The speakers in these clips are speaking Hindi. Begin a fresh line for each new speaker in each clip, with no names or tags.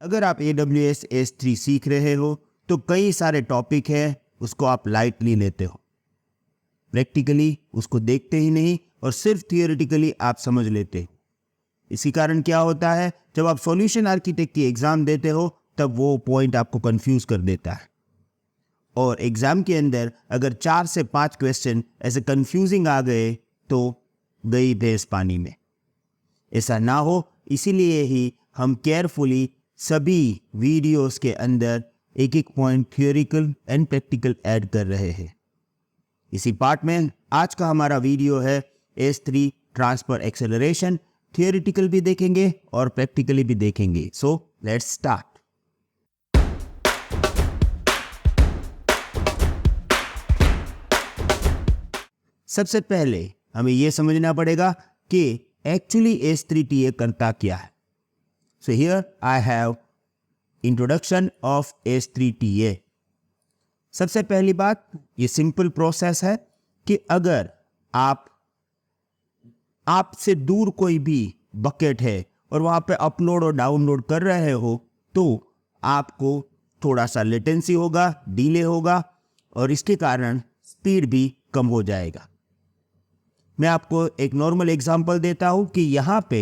अगर आप AWS S3 सीख रहे हो तो कई सारे टॉपिक हैं, उसको आप लाइटली लेते हो, प्रैक्टिकली उसको देखते ही नहीं और सिर्फ थियोरेटिकली आप समझ लेते हो। इसी कारण क्या होता है, जब आप सॉल्यूशन आर्किटेक्ट की एग्जाम देते हो तब वो पॉइंट आपको कंफ्यूज कर देता है। और एग्जाम के अंदर अगर 4 से 5 क्वेश्चन ऐसे कंफ्यूजिंग आ गए तो गई भैंस पानी में। ऐसा ना हो इसीलिए ही हम केयरफुली सभी वीडियोस के अंदर एक एक point theoretical and practical add कर रहे हैं। इसी पार्ट में आज का हमारा वीडियो है S3 ट्रांसफर एक्सेलरेशन। थियोरिटिकल भी देखेंगे और प्रैक्टिकली भी देखेंगे। So let's start. सबसे पहले हमें यह समझना पड़ेगा कि एक्चुअली S3TA करता क्या है। So here I have introduction of S3TA। सबसे पहली बात, ये सिंपल प्रोसेस है कि अगर आपसे दूर कोई भी बकेट है और वहां पे अपलोड और डाउनलोड कर रहे हो तो आपको थोड़ा सा लेटेंसी होगा, डिले होगा और इसके कारण स्पीड भी कम हो जाएगा। मैं आपको एक नॉर्मल एग्जांपल देता हूं कि यहां पे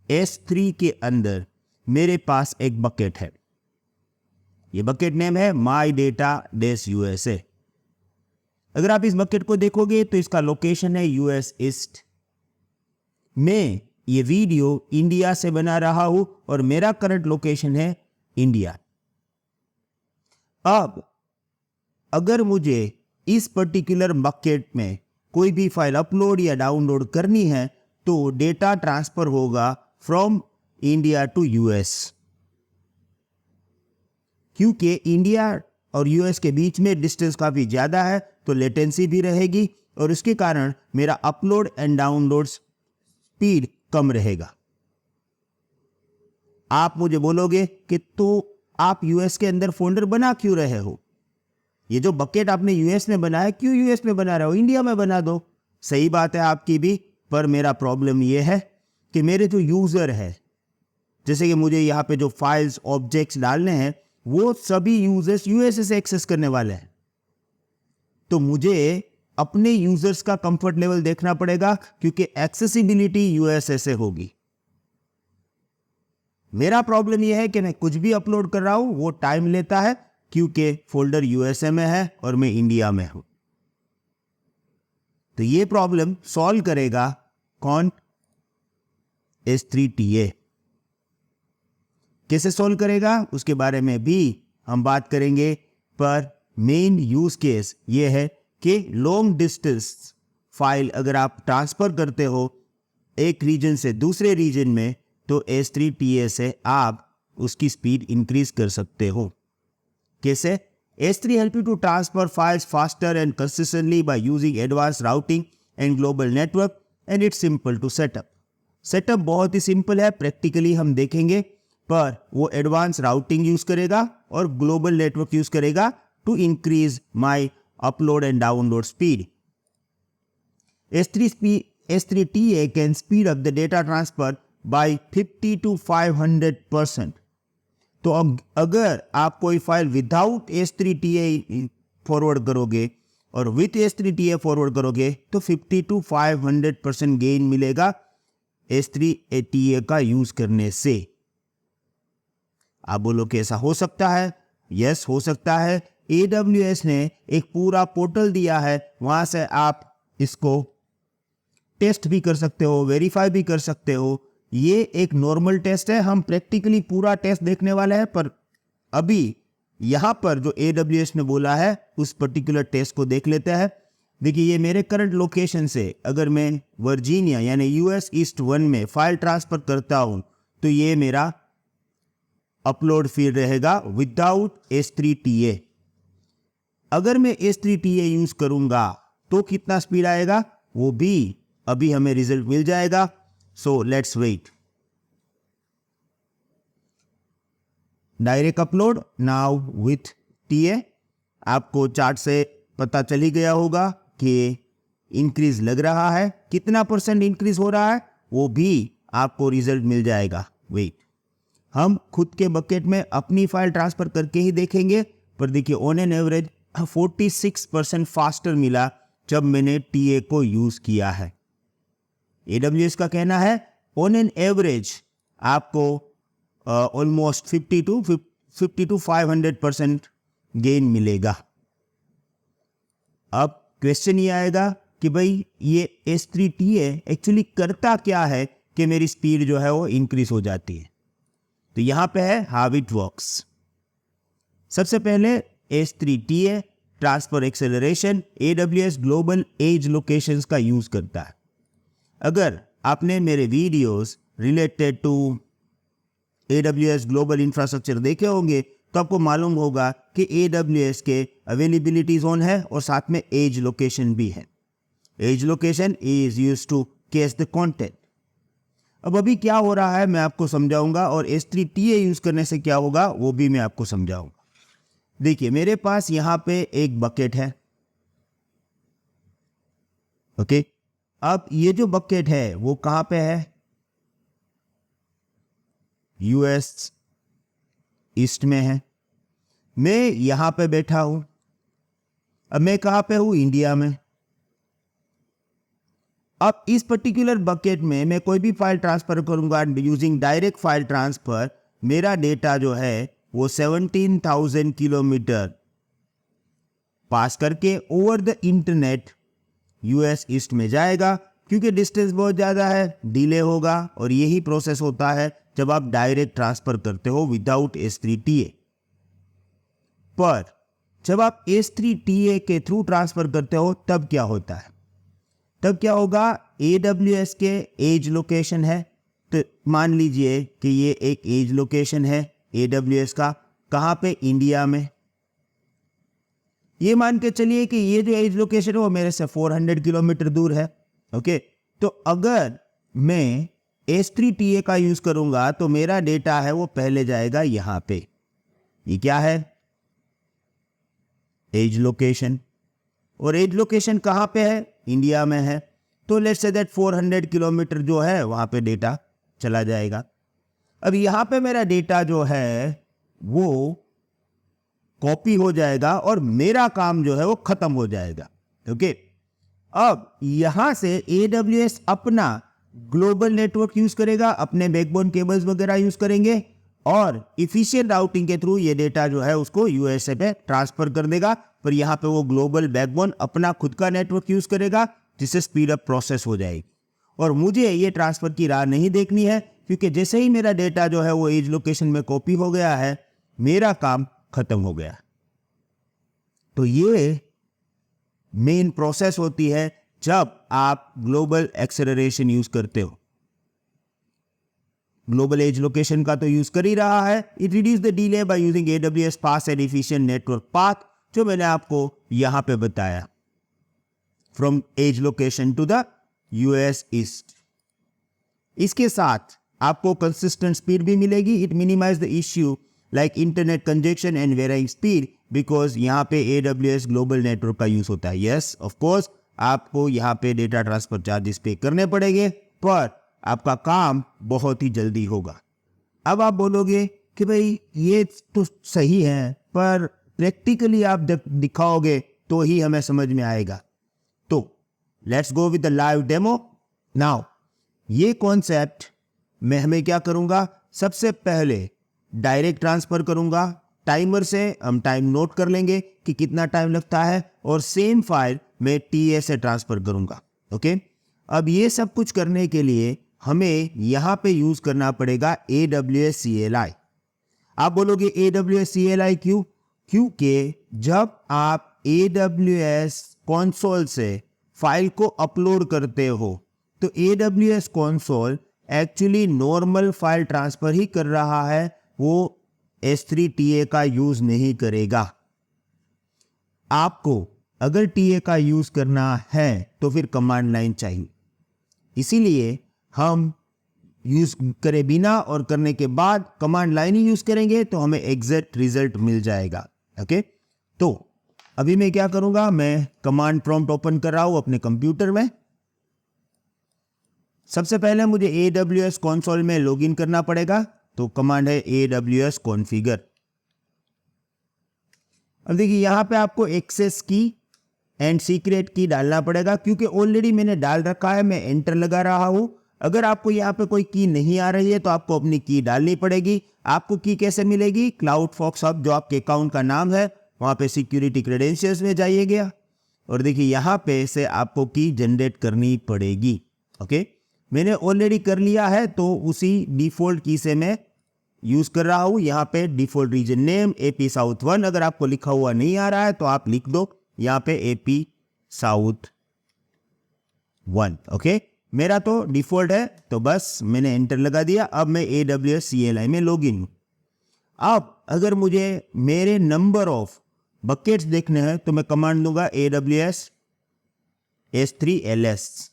S3 के अंदर मेरे पास एक बकेट है। ये बकेट नेम है माई डेटा डेस USA। अगर आप इस बकेट को देखोगे तो इसका लोकेशन है US ईस्ट। मैं ये वीडियो इंडिया से बना रहा हूं और मेरा करंट लोकेशन है इंडिया। अब अगर मुझे इस पर्टिकुलर बकेट में कोई भी फाइल अपलोड या डाउनलोड करनी है तो डेटा ट्रांसफर होगा फ्रॉम इंडिया टू US। क्योंकि इंडिया और US के बीच में डिस्टेंस काफी ज्यादा है तो लेटेंसी भी रहेगी और इसके कारण मेरा अपलोड एंड डाउनलोड स्पीड कम रहेगा। आप मुझे बोलोगे कि तो आप US के अंदर फोल्डर बना क्यों रहे हो? ये जो बकेट आपने US में बनाया, क्यों US में बना रहे हो? इंडिया में बना दो। सही बात है आपकी भी, पर मेरा प्रॉब्लम यह है कि मेरे जो यूजर है, जैसे कि मुझे यहाँ पे जो फाइल्स ऑब्जेक्ट्स डालने हैं वो सभी यूजर्स US से एक्सेस करने वाले हैं। तो मुझे अपने यूजर्स का कंफर्ट लेवल देखना पड़ेगा क्योंकि एक्सेसिबिलिटी US से होगी। मेरा प्रॉब्लम यह है कि मैं कुछ भी अपलोड कर रहा हूं वो टाइम लेता है क्योंकि फोल्डर USA में है और मैं इंडिया में हूं। तो ये प्रॉब्लम सॉल्व करेगा कौन? S3TA। कैसे सॉल्व करेगा उसके बारे में भी हम बात करेंगे, पर मेन यूज केस ये है कि लॉन्ग डिस्टेंस फाइल अगर आप ट्रांसफर करते हो एक रीजन से दूसरे रीजन में तो S3TA से आप उसकी स्पीड इंक्रीज कर सकते हो। कैसे? S3 help you to transfer files faster and consistently by using advanced routing and global network and it's simple to set up। Setup बहुत ही सिंपल है, प्रैक्टिकली हम देखेंगे, पर वो एडवांस राउटिंग यूज करेगा और ग्लोबल नेटवर्क यूज करेगा to increase my upload and download speed. S3TA can speed up the data transfer by 50 to 500%। तो अगर आप कोई फाइल विदाउट S3TA फॉरवर्ड करोगे और विथ S3TA फॉरवर्ड करोगे तो 50 to 500% गेन मिलेगा S3TA का यूज करने से। आप बोलो कि ऐसा हो सकता है? यस, हो सकता है। AWS ने एक पूरा पोर्टल दिया है, वहां से आप इसको टेस्ट भी कर सकते हो, वेरीफाई भी कर सकते हो। ये एक नॉर्मल टेस्ट है, हम प्रैक्टिकली पूरा टेस्ट देखने वाले हैं, पर अभी यहां पर जो AWS ने बोला है उस पर्टिकुलर टेस्ट को देख लेते हैं। देखिए, ये मेरे करंट लोकेशन से अगर मैं वर्जीनिया यानी US ईस्ट 1 में फाइल ट्रांसफर करता हूं तो ये मेरा अपलोड फील्ड रहेगा विदाउट S3TA। अगर मैं S3TA यूज करूंगा तो कितना स्पीड आएगा वो भी अभी हमें रिजल्ट मिल जाएगा। So let's wait. Direct upload now with TA। आपको चार्ट से पता चल ही गया होगा कि इंक्रीज लग रहा है, कितना % इंक्रीज हो रहा है वो भी आपको रिजल्ट मिल जाएगा। वेट, हम खुद के बकेट में अपनी फाइल ट्रांसफर करके ही देखेंगे, पर देखिए ऑन एन एवरेज 46% फास्टर मिला जब मैंने टीए को यूज किया है। AWS का कहना है ऑन एन एवरेज आपको ऑलमोस्ट 50 to 500% गेन मिलेगा। अब क्वेश्चन ये आएगा कि भाई ये S3TA एक्चुअली करता क्या है कि मेरी स्पीड जो है वो इंक्रीज हो जाती है। तो यहां पे है हाउ इट वर्क्स। सबसे पहले S3TA transfer acceleration AWS global edge locations का यूज करता है। अगर आपने मेरे videos related to AWS global infrastructure देखे होंगे तो आपको मालूम होगा कि AWS के अवेलेबिलिटी जोन है और साथ में एज लोकेशन भी है। Edge location is used to catch the content. अब अभी क्या हो रहा है मैं आपको समझाऊंगा और S3TA यूज करने से क्या होगा वो भी मैं आपको समझाऊंगा। देखिए मेरे पास यहां पे एक बकेट है, ओके। अब ये जो बकेट है वो कहां पे है? US ईस्ट में है। मैं यहां पे बैठा हूं। अब मैं कहां पे हूं? इंडिया में। अब इस पर्टिकुलर बकेट में मैं कोई भी फाइल ट्रांसफर करूंगा यूजिंग डायरेक्ट फाइल ट्रांसफर, मेरा डेटा जो है वो 17,000 किलोमीटर पास करके over the internet US east में जाएगा। क्योंकि डिस्टेंस बहुत ज़्यादा है, डिले होगा और यही प्रोसेस होता है जब आप डायरेक्ट ट्रांसफर करते हो विदाउट S3TA। पर जब आप S3TA के थ्रू ट्रांसफर करते हो तब क्या होता है? तब क्या होगा? AWS के एज लोकेशन है, तो मान लीजिए कि ये एक एज लोकेशन है AWS का, कहां पे? इंडिया में। ये मान के चलिए कि ये जो एज लोकेशन है वो मेरे से 400 किलोमीटर दूर है, ओके। तो अगर मैं S3TA का यूज करूंगा तो मेरा डेटा है वो पहले जाएगा यहां पे। ये क्या है? Edge location. और एज लोकेशन कहां पे है? इंडिया में है। तो लेट्स से दैट 400 किलोमीटर जो है वहां पे डेटा चला जाएगा। अब यहां पे मेरा डेटा जो है वो कॉपी हो जाएगा और मेरा काम जो है वो खत्म हो जाएगा, ओके। अब यहां से AWS अपना ग्लोबल नेटवर्क यूज करेगा, अपने बैकबोन केबल्स वगैरह यूज करेंगे और इफिशिएंट राउटिंग के थ्रू ये डेटा जो है उसको USA पे ट्रांसफर कर देगा। पर यहां पे वो ग्लोबल बैकबोन अपना खुद का नेटवर्क यूज करेगा जिससे स्पीड अप प्रोसेस हो जाएगी। और मुझे ये ट्रांसफर की राह नहीं देखनी है क्योंकि जैसे ही मेरा डेटा जो है वो एज लोकेशन में कॉपी हो गया है, मेरा काम खत्म हो गया। तो ये मेन प्रोसेस होती है जब आप ग्लोबल एक्सेलरेशन यूज करते हो। ग्लोबल एज लोकेशन का तो यूज कर ही रहा है। It reduce the delay by using AWS fast and efficient network path, जो मैंने आपको यहां पे बताया, from edge location to the US east. इसके साथ आपको कंसिस्टेंट स्पीड भी मिलेगी। It minimize the issue like internet congestion and varying speed, because यहां पे AWS ग्लोबल नेटवर्क का यूज होता है। यस ऑफ कोर्स आपको यहां पे डेटा ट्रांसफर चार्जेस पे करने पड़ेंगे, पर आपका काम बहुत ही जल्दी होगा। अब आप बोलोगे कि भाई ये तो सही है, पर प्रैक्टिकली आप दिखाओगे तो ही हमें समझ में आएगा। तो let's go with the live demo now. ये कॉन्सेप्ट मैं हमें क्या करूंगा? सबसे पहले डायरेक्ट ट्रांसफर करूंगा। टाइमर से हम टाइम नोट कर लेंगे कि कितना टाइम लगता है और सेम फाइल मैं TA से ट्रांसफर करूंगा, ओके। अब ये सब कुछ करने के लिए हमें यहां पे यूज करना पड़ेगा AWS CLI। आप बोलोगे AWS CLI क्यों? क्योंकि जब आप AWS कंसोल से फाइल को अपलोड करते हो तो AWS console actually normal file transfer ही कर रहा है, वो S3TA का यूज नहीं करेगा। आपको अगर TA का यूज करना है तो फिर कमांड लाइन चाहिए। इसीलिए हम यूज करे बिना और करने के बाद कमांड लाइन ही यूज करेंगे तो हमें एग्जैक्ट रिजल्ट मिल जाएगा, ओके। तो अभी मैं क्या करूंगा? मैं कमांड प्रॉम्प्ट ओपन कर रहा हूं अपने कंप्यूटर में। सबसे पहले मुझे AWS कंसोल में लॉगिन करना पड़ेगा, तो कमांड है AWS कॉन्फ़िगर। अब देखिए यहाँ पे आपको एक्सेस की एंड सीक्रेट की डालना पड़ेगा, क्योंकि ऑलरेडी मैंने डाल रखा है, मैं एंटर लगा रहा हूं। अगर आपको यहाँ पे कोई की नहीं आ रही है तो आपको अपनी की डालनी पड़ेगी। आपको की कैसे मिलेगी? क्लाउडफॉक्स हब जो आपके अकाउंट का नाम है, वहां पे सिक्योरिटी क्रेडेंशियल्स में जाइएगा और देखिए यहाँ पे से आपको की जनरेट करनी पड़ेगी। ओके, मैंने ऑलरेडी कर लिया है तो उसी डिफॉल्ट की से मैं यूज कर रहा हूं। यहाँ पे default region name AP south 1, अगर आपको लिखा हुआ नहीं आ रहा है तो आप लिख दो यहाँ पे AP साउथ 1। ओके, मेरा तो डिफॉल्ट है तो बस मैंने एंटर लगा दिया। अब मैं AWS CLI में लॉगिन हूं। अब अगर मुझे मेरे नंबर ऑफ बकेट्स देखने हैं तो मैं कमांड दूंगा AWS S3 LS।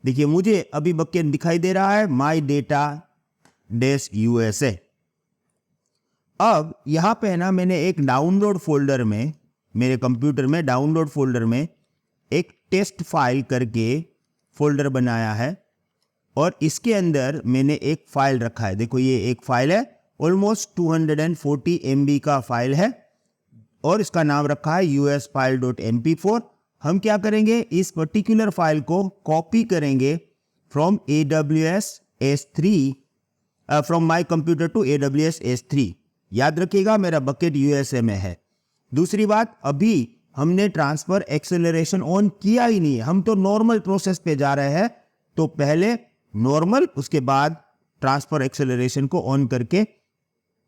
देखिए मुझे अभी बकेट दिखाई दे रहा है माई डेटा USA। अब यहां पे है ना, मैंने एक डाउनलोड फोल्डर में, मेरे कंप्यूटर में डाउनलोड फोल्डर में एक टेस्ट फाइल करके फोल्डर बनाया है और इसके अंदर मैंने एक फाइल रखा है। देखो ये एक फाइल है, ऑलमोस्ट 240 MB का फाइल है और इसका नाम रखा है usfile.mp4। हम क्या करेंगे, इस पर्टिकुलर फाइल को कॉपी करेंगे from AWS S3 from my computer to AWS S3। याद रखिएगा मेरा बकेट USA में है। दूसरी बात, अभी हमने ट्रांसफर एक्सेलरेशन ऑन किया ही नहीं है, हम तो नॉर्मल प्रोसेस पे जा रहे हैं। तो पहले नॉर्मल, उसके बाद ट्रांसफर एक्सेलरेशन को ऑन करके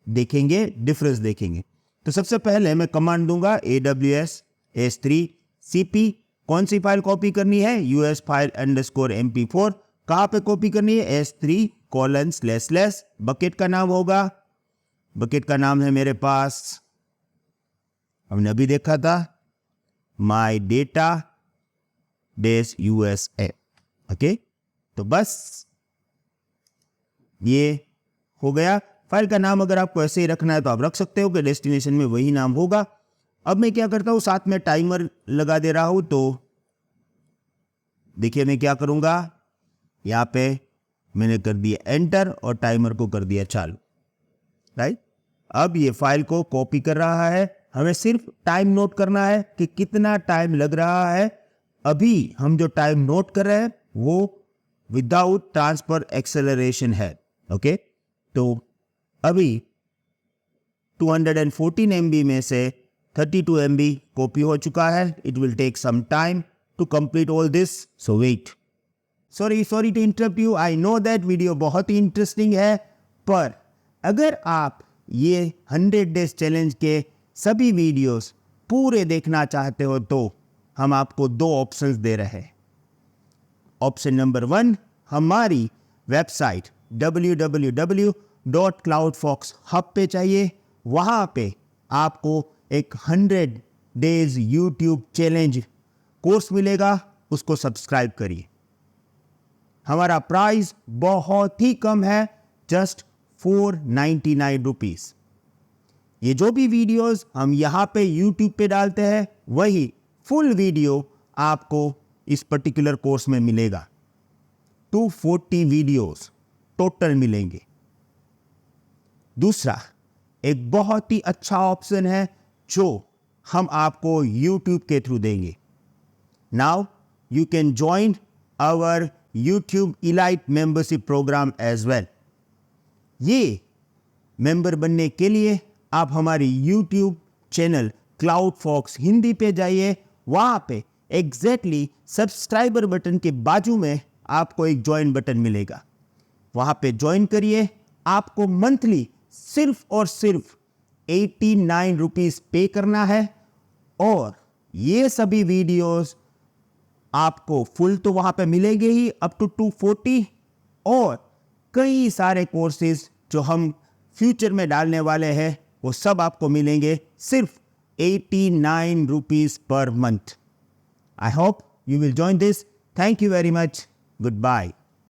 देखेंगे, डिफरेंस देखेंगे। तो सबसे पहले मैं कमांड दूंगा AWS S3 CP। कौन सी फाइल कॉपी करनी है? usefile_mp4। कहां पे कॉपी करनी है? S3:// बकेट का नाम होगा, बकेट का नाम है मेरे पास, हमने अभी देखा था, माई डेटा USA। ओके, तो बस ये हो गया। फाइल का नाम अगर आपको ऐसे ही रखना है तो आप रख सकते हो कि डेस्टिनेशन में वही नाम होगा। अब मैं क्या करता हूं, साथ में टाइमर लगा दे रहा हूं। तो देखिए मैं क्या करूंगा, यहां पे मैंने कर दिया एंटर और टाइमर को कर दिया चालू। राइट, अब ये फाइल को कॉपी कर रहा है। हमें सिर्फ टाइम नोट करना है कि कितना टाइम लग रहा है। अभी हम जो टाइम नोट कर रहे हैं वो विदाउट ट्रांसफर एक्सेलरेशन है। ओके, तो अभी 214 MB में से 32 MB कॉपी हो चुका है। It will take some time to complete all this, so wait. Sorry to interrupt you, I know that video बहुत ही इंटरेस्टिंग है, पर अगर आप ये 100 डेज चैलेंज के सभी वीडियोस पूरे देखना चाहते हो तो हम आपको 2 ऑप्शंस दे रहे हैं। ऑप्शन नंबर 1, हमारी वेबसाइट www.cloudfoxhub पे चाहिए। वहां पे आपको एक 100 डेज यूट्यूब चैलेंज कोर्स मिलेगा, उसको सब्सक्राइब करिए। हमारा प्राइस बहुत ही कम है, जस्ट 499 रुपीज। ये जो भी वीडियोस हम यहाँ पे YouTube पे डालते हैं वही फुल वीडियो आपको इस पर्टिकुलर कोर्स में मिलेगा। 240 वीडियोस टोटल मिलेंगे। दूसरा, एक बहुत ही अच्छा ऑप्शन है जो हम आपको YouTube के थ्रू देंगे। Now you can join our YouTube Elite membership program as well. ये मेंबर बनने के लिए आप हमारी YouTube चैनल क्लाउडफॉक्स हिंदी पे जाइए। वहां पे एग्जैक्टली सब्सक्राइबर बटन के बाजू में आपको एक ज्वाइन बटन मिलेगा, वहां पे ज्वाइन करिए। आपको मंथली सिर्फ और सिर्फ 89 रुपीज पे करना है और ये सभी वीडियोस आपको फुल तो वहां पे मिलेंगे ही, अप टू 240, और कई सारे कोर्सेज जो हम फ्यूचर में डालने वाले हैं वो सब आपको मिलेंगे सिर्फ 89 rupees per month. I hope you will join this. Thank you very much. Goodbye.